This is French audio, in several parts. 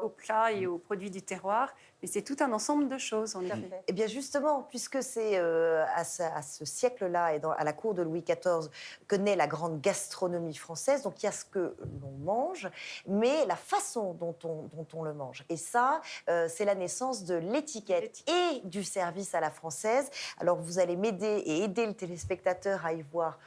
aux plats et aux produits du terroir. Mais c'est tout un ensemble de choses, en effet. Eh bien justement, puisque c'est à ce siècle-là et à la cour de Louis XIV que naît la grande gastronomie française, donc il y a ce que l'on mange, mais la façon dont on le mange. Et ça, c'est la naissance de l'étiquette et du service à la française. Alors vous allez m'aider et aider le téléspectateur à y voir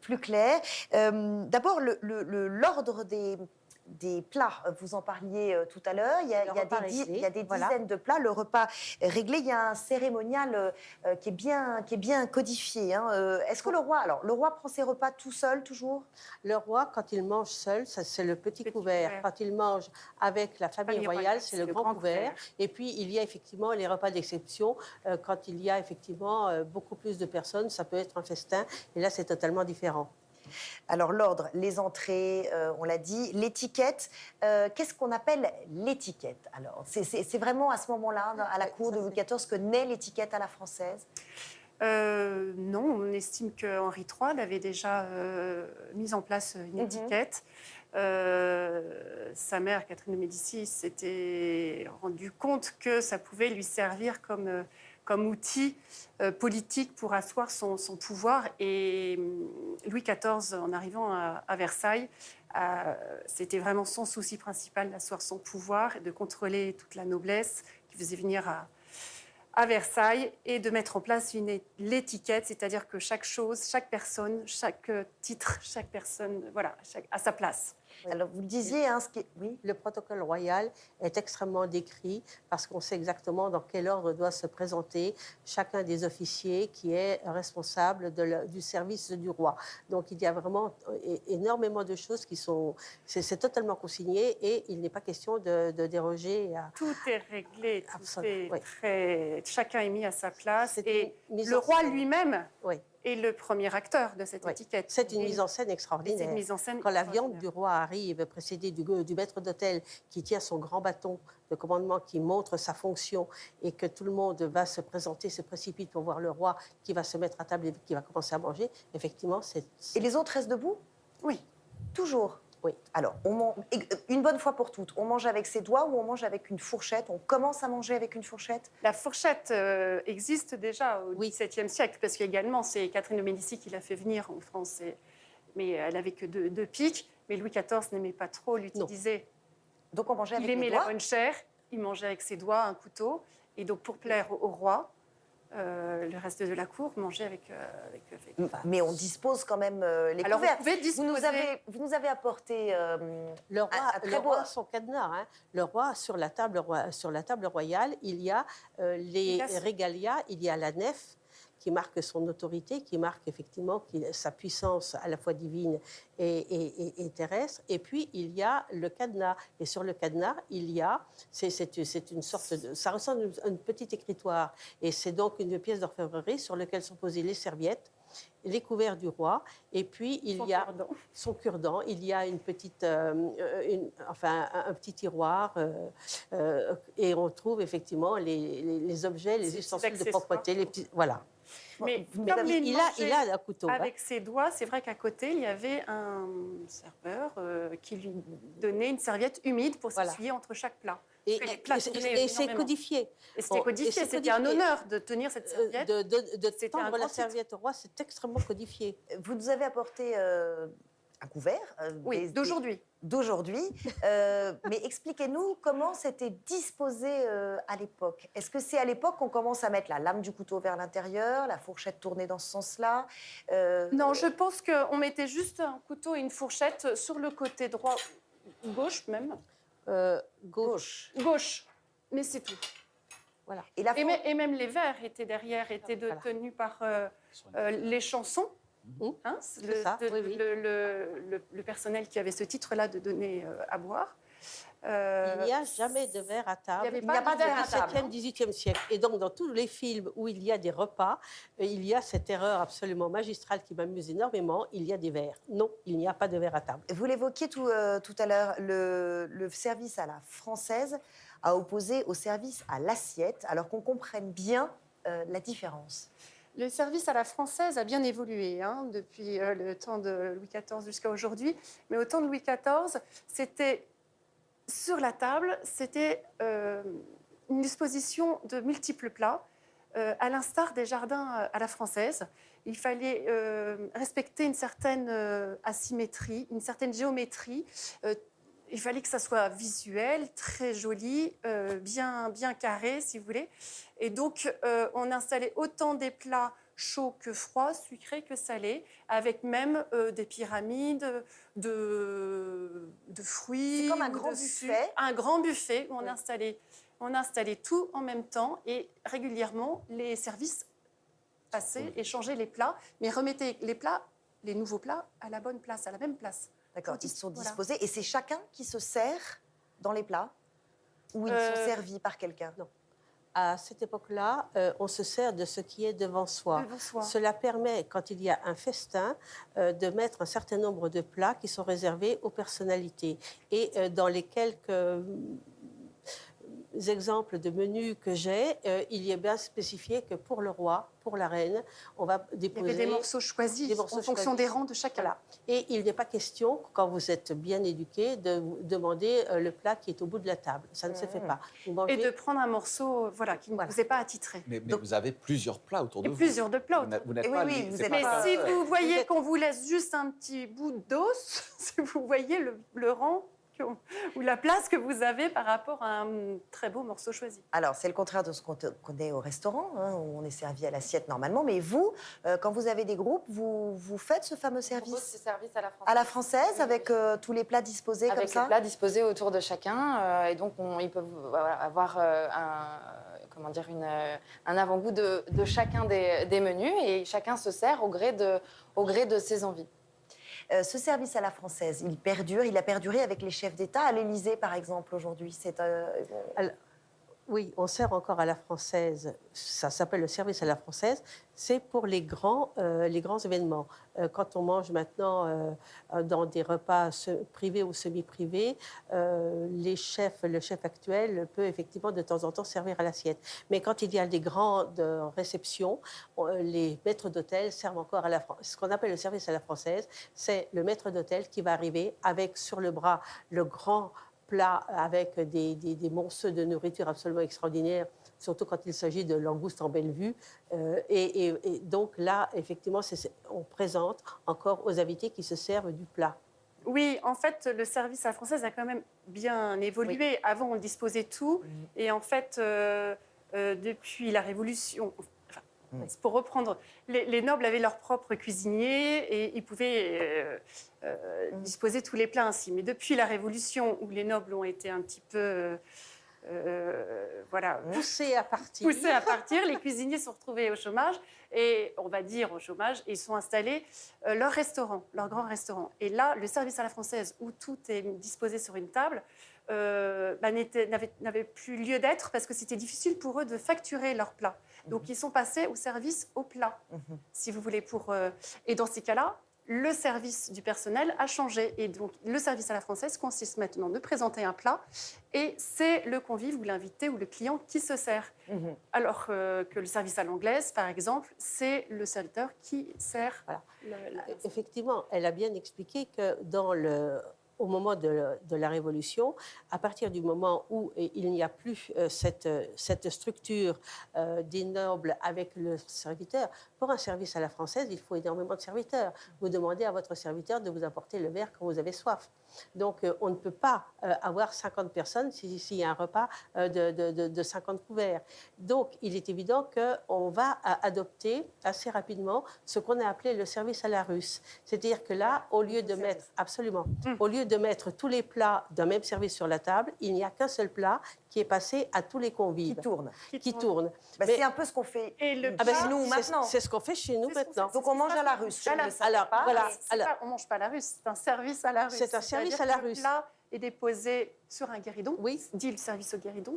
plus clair. D'abord, l'ordre des plats, vous en parliez tout à l'heure, il y a des dizaines de plats, le repas réglé, il y a un cérémonial qui est bien codifié. Hein. Est-ce que le roi prend ses repas tout seul, toujours? Le roi, quand il mange seul, ça, c'est le petit couvert. Quand il mange avec la famille royale, c'est le grand couvert. Et puis, il y a effectivement les repas d'exception. Quand il y a effectivement beaucoup plus de personnes, ça peut être un festin. Et là, c'est totalement différent. Alors l'ordre, les entrées, on l'a dit, l'étiquette. Qu'est-ce qu'on appelle l'étiquette? Alors c'est vraiment à ce moment-là, à la cour de Louis XIV, que naît l'étiquette à la française? Non, on estime que Henri III avait déjà mis en place une étiquette. Sa mère, Catherine de Médicis, s'était rendue compte que ça pouvait lui servir comme outil politique pour asseoir son pouvoir. Et Louis XIV, en arrivant à Versailles, c'était vraiment son souci principal d'asseoir son pouvoir, de contrôler toute la noblesse qui faisait venir à Versailles et de mettre en place l'étiquette, c'est-à-dire que chaque chose, chaque personne, chaque titre, chaque personne, voilà, à sa place. Oui. Alors, vous le disiez, hein, oui. Le protocole royal est extrêmement décrit parce qu'on sait exactement dans quel ordre doit se présenter chacun des officiers qui est responsable du service du roi. Donc, il y a vraiment énormément de choses qui sont... C'est totalement consigné et il n'est pas question de déroger à... Tout est réglé, chacun est mis à sa place. Et le roi lui-même... Oui. Et le premier acteur de cette étiquette. C'est une mise en scène extraordinaire. Une mise en scène Quand la viande du roi arrive, précédée du maître d'hôtel qui tient son grand bâton de commandement, qui montre sa fonction, et que tout le monde va se présenter, se précipite pour voir le roi qui va se mettre à table et qui va commencer à manger, effectivement, c'est... Et les autres restent debout? Oui. Toujours? Oui. Alors, une bonne fois pour toutes, on mange avec ses doigts ou on mange avec une fourchette? On commence à manger avec une fourchette? La fourchette existe déjà au XVIIe siècle, parce qu'également, c'est Catherine de Médicis qui l'a fait venir en France. Mais elle n'avait que deux pics. Mais Louis XIV n'aimait pas trop l'utiliser. Donc on mangeait avec les doigts? Il aimait la bonne chair, il mangeait avec ses doigts, un couteau. Et donc, pour plaire au roi, le reste de la cour mangeait avec Mais on dispose quand même les Alors, couverts. Vous pouvez disposer... Vous nous avez apporté le très beau... roi, son cadenas. Hein. Le roi, sur la table royale, il y a les régalias, il y a la nef qui marque son autorité, qui marque effectivement sa puissance à la fois divine et terrestre. Et puis, il y a le cadenas. Et sur le cadenas, il y a... C'est une sorte de... Ça ressemble à une petite écritoire. Et c'est donc une pièce d'orfèvrerie sur laquelle sont posées les serviettes, les couverts du roi, et puis il y a son cure-dent, il y a une petite, un petit tiroir, et on trouve effectivement les objets, les ustensiles de propreté, les petits, voilà. Mais il a un couteau. Avec ses doigts, c'est vrai qu'à côté, il y avait un serveur qui lui donnait une serviette humide pour s'essuyer entre chaque plat. Et c'est codifié. Et c'était codifié. C'était un honneur de tenir cette serviette. De tendre la serviette au roi, c'est extrêmement codifié. Vous nous avez apporté un couvert. D'aujourd'hui. D'aujourd'hui. Mais expliquez-nous comment c'était disposé à l'époque. Est-ce que c'est à l'époque qu'on commence à mettre la lame du couteau vers l'intérieur, la fourchette tournée dans ce sens-là? Non, je pense qu'on mettait juste un couteau et une fourchette sur le côté droit, gauche même. Gauche. Gauche, mais c'est tout. Voilà. Et même les verres étaient derrière, étaient tenus par les chansons. Hein, le personnel qui avait ce titre-là de donner à boire. Il n'y a jamais de verre à table. Il n'y a pas de verre à table. Au XVIIIe siècle. Et donc, dans tous les films où il y a des repas, il y a cette erreur absolument magistrale qui m'amuse énormément. Il y a des verres. Non, il n'y a pas de verre à table. Vous l'évoquiez tout à l'heure, le service à la française a opposé au service à l'assiette, alors qu'on comprenne bien la différence. Le service à la française a bien évolué depuis le temps de Louis XIV jusqu'à aujourd'hui. Mais au temps de Louis XIV, c'était Sur la table, c'était une disposition de multiples plats, à l'instar des jardins à la française. Il fallait respecter une certaine asymétrie, une certaine géométrie. Il fallait que ça soit visuel, très joli, bien carré, si vous voulez. Et donc, on installait autant des plats chauds que froids, sucrés que salés, avec même des pyramides de fruits. C'est comme un ou grand de buffet. Un grand buffet où Oui. on installait tout en même temps et régulièrement, les services passaient et changeaient les plats, mais remettaient les nouveaux plats, à la bonne place, à la même place. D'accord, ils sont Voilà. disposés. Et c'est chacun qui se sert dans les plats? Ou ils sont servis par quelqu'un? Non. À cette époque-là, on se sert de ce qui est devant soi. Devant soi. Cela permet, quand il y a un festin, de mettre un certain nombre de plats qui sont réservés aux personnalités. Et dans les quelques exemples de menus que j'ai, il y est bien spécifié que pour le roi, pour la reine, on va déposer... Il y avait des morceaux choisis en fonction des rangs de chacun. Voilà. Et il n'est pas question, quand vous êtes bien éduqué, de vous demander le plat qui est au bout de la table. Ça ne se fait pas. Vous mangez... Et de prendre un morceau qui ne vous est pas attitré. Mais vous avez plusieurs plats autour de vous. Plusieurs de plats. Vous n'êtes Oui, pas... oui, vous c'est êtes Mais pas- si vous voyez êtes- qu'on vous laisse juste un petit bout d'os, si vous voyez le rang ou la place que vous avez par rapport à un très beau morceau choisi. Alors, c'est le contraire de ce qu'on connaît au restaurant, hein, où on est servi à l'assiette normalement. Mais vous, quand vous avez des groupes, vous faites ce fameux On propose service ce service à la française. à la française, Oui, avec tous les plats disposés avec comme ça? les plats disposés autour de chacun. Et donc, ils peuvent avoir un avant-goût de chacun des menus. Et chacun se sert au gré de ses envies. Ce service à la française, il perdure, il a perduré avec les chefs d'État à l'Élysée, par exemple, aujourd'hui. Oui, on sert encore à la française. Ça s'appelle le service à la française. C'est pour les grands événements. Quand on mange maintenant dans des repas privés ou semi-privés, le chef actuel peut effectivement de temps en temps servir à l'assiette. Mais quand il y a des grandes réceptions, les maîtres d'hôtel servent encore à la française. Ce qu'on appelle le service à la française, c'est le maître d'hôtel qui va arriver avec sur le bras le grand plat avec des morceaux de nourriture absolument extraordinaires, surtout quand il s'agit de langoustes en belle vue. Et donc là, effectivement, on présente encore aux invités qui se servent du plat. Oui, en fait, le service à la française a quand même bien évolué. Oui. Avant, on disposait tout. Et en fait, depuis la Révolution... Pour reprendre, les nobles avaient leur propre cuisinier et ils pouvaient disposer tous les plats ainsi. Mais depuis la Révolution, où les nobles ont été un petit peu poussés à partir, les cuisiniers sont retrouvés au chômage. Et on va dire au chômage, et ils sont installés leur restaurant, leur grand restaurant. Et là, le service à la française, où tout est disposé sur une table, n'avait plus lieu d'être parce que c'était difficile pour eux de facturer leurs plats. Donc, ils sont passés au service au plat, si vous voulez. Et dans ces cas-là, le service du personnel a changé. Et donc, le service à la française consiste maintenant de présenter un plat et c'est le convive ou l'invité ou le client qui se sert. Alors que le service à l'anglaise, par exemple, c'est le serviteur qui sert. Voilà. Effectivement, elle a bien expliqué que au moment de la Révolution, à partir du moment où il n'y a plus cette structure des nobles avec le serviteur, pour un service à la française, il faut énormément de serviteurs. Vous demandez à votre serviteur de vous apporter le verre quand vous avez soif. Donc, on ne peut pas avoir 50 personnes s'il y a un repas de 50 couverts. Donc, il est évident qu'on va adopter assez rapidement ce qu'on a appelé le service à la russe. C'est-à-dire que là, au lieu de mettre, absolument, au lieu de mettre tous les plats d'un même service sur la table, il n'y a qu'un seul plat qui est passé à tous les convives. Qui tourne. C'est un peu ce qu'on fait chez nous maintenant. C'est ce qu'on fait chez nous maintenant. Donc on mange à la russe. On ne mange pas à la russe, c'est un service à la russe. C'est un service à la russe. Le plat est déposé sur un guéridon, dit le service au guéridon.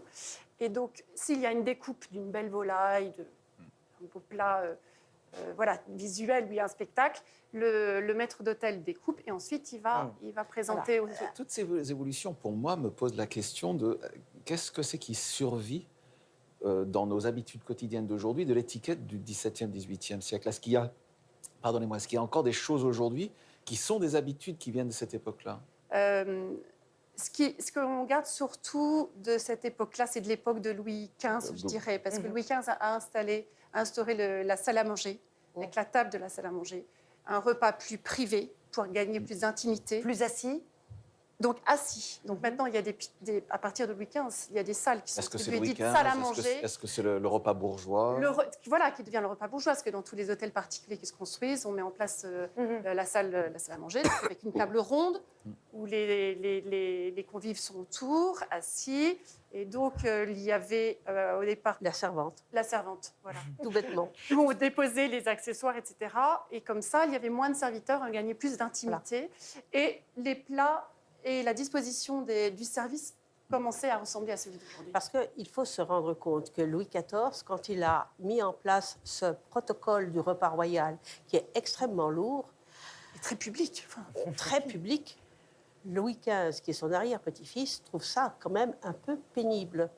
Et donc, s'il y a une découpe d'une belle volaille, un beau plat visuel, il y a un spectacle, le maître d'hôtel découpe et ensuite il va présenter. Toutes ces évolutions, pour moi, me posent la question de qu'est-ce que c'est qui survit dans nos habitudes quotidiennes d'aujourd'hui de l'étiquette du XVIIe, XVIIIe siècle. Est-ce qu'il y a encore des choses aujourd'hui qui sont des habitudes qui viennent de cette époque-là? Ce qu'on garde surtout de cette époque-là, c'est de l'époque de Louis XV, je dirais, parce que Louis XV a instauré la salle à manger, avec la table de la salle à manger, un repas plus privé pour gagner plus d'intimité. Plus assis? Donc assis. Donc maintenant, il y a à partir de Louis XV, il y a des salles qui sont Est-ce que c'est attribuées Louis dites XV? salles à manger. Est-ce que c'est le repas bourgeois? Voilà, qui devient le repas bourgeois, parce que dans tous les hôtels particuliers qui se construisent, on met en place la salle à manger, avec une table ronde où les convives sont autour, assis. Et donc, il y avait au départ La servante, la servante, voilà, tout bêtement. où on déposait les accessoires, etc. Et comme ça, il y avait moins de serviteurs, on gagnait plus d'intimité. Et les plats et la disposition du service commençait à ressembler à celui d'aujourd'hui. Parce qu'il faut se rendre compte que Louis XIV, quand il a mis en place ce protocole du repas royal, qui est extrêmement lourd, Et très public. Enfin, très public, Louis XV, qui est son arrière-petit-fils, trouve ça quand même un peu pénible.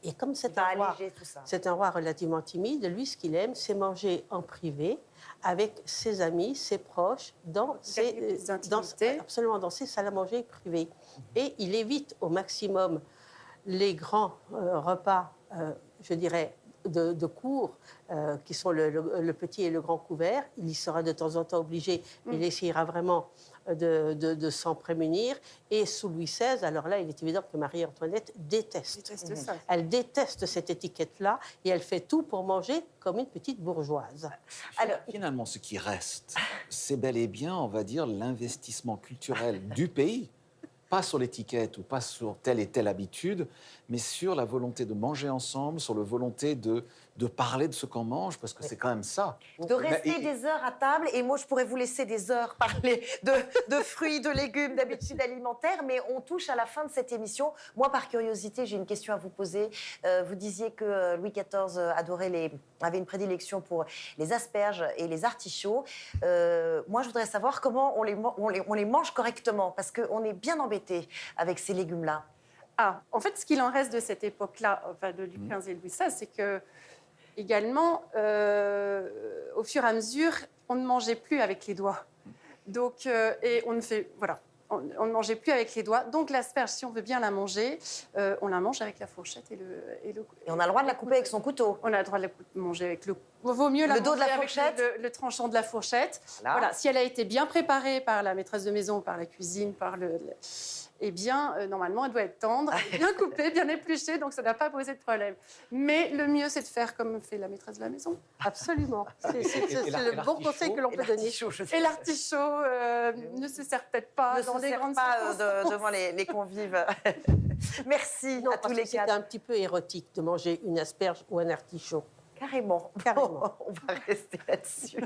Et comme Il va alléger tout ça. c'est un roi relativement timide, lui, ce qu'il aime, c'est manger en privé, avec ses amis, ses proches, absolument dans ses salles à manger privées. Et il évite au maximum les grands repas, je dirais, de cour, qui sont le petit et le grand couvert. Il y sera de temps en temps obligé, mais il essayera vraiment de s'en prémunir. Et sous Louis XVI, alors là, il est évident que Marie-Antoinette déteste. ça. Elle déteste cette étiquette-là et elle fait tout pour manger comme une petite bourgeoise. Alors, finalement, ce qui reste, c'est bel et bien, on va dire, l'investissement culturel du pays. Pas sur l'étiquette ou pas sur telle et telle habitude, mais sur la volonté de manger ensemble, sur la volonté de parler de ce qu'on mange, parce que c'est quand même ça. De rester des heures à table, et moi je pourrais vous laisser des heures parler de fruits, de légumes, d'habitudes alimentaires, mais on touche à la fin de cette émission. Moi, par curiosité, j'ai une question à vous poser. Vous disiez que Louis XIV avait une prédilection pour les asperges et les artichauts. Moi, je voudrais savoir comment on les mange correctement, parce qu'on est bien embêté avec ces légumes-là. Ah, en fait, ce qu'il en reste de cette époque-là, enfin de Louis XV et Louis XVI, c'est que également, au fur et à mesure, on ne mangeait plus avec les doigts. Donc, et on ne mangeait plus avec les doigts. Donc, l'asperge, si on veut bien la manger, on la mange avec la fourchette et on a le droit de la couper avec son couteau. On a le droit de la manger avec le. Vaut mieux la le dos de la manger avec fourchette. le tranchant de la fourchette. Voilà. Si elle a été bien préparée par la maîtresse de maison, par la cuisine, eh bien, normalement, elle doit être tendre, bien coupée, bien épluchée, donc ça n'a pas posé de problème. Mais le mieux, c'est de faire comme fait la maîtresse de la maison. Absolument. C'est le bon conseil que l'on peut donner. Et l'artichaut ne se sert peut-être pas dans des grandes surfaces. Devant les convives. Merci Non, à tous parce les que c'est quatre. un petit peu érotique de manger une asperge ou un artichaut. Carrément. Carrément. On va rester là-dessus.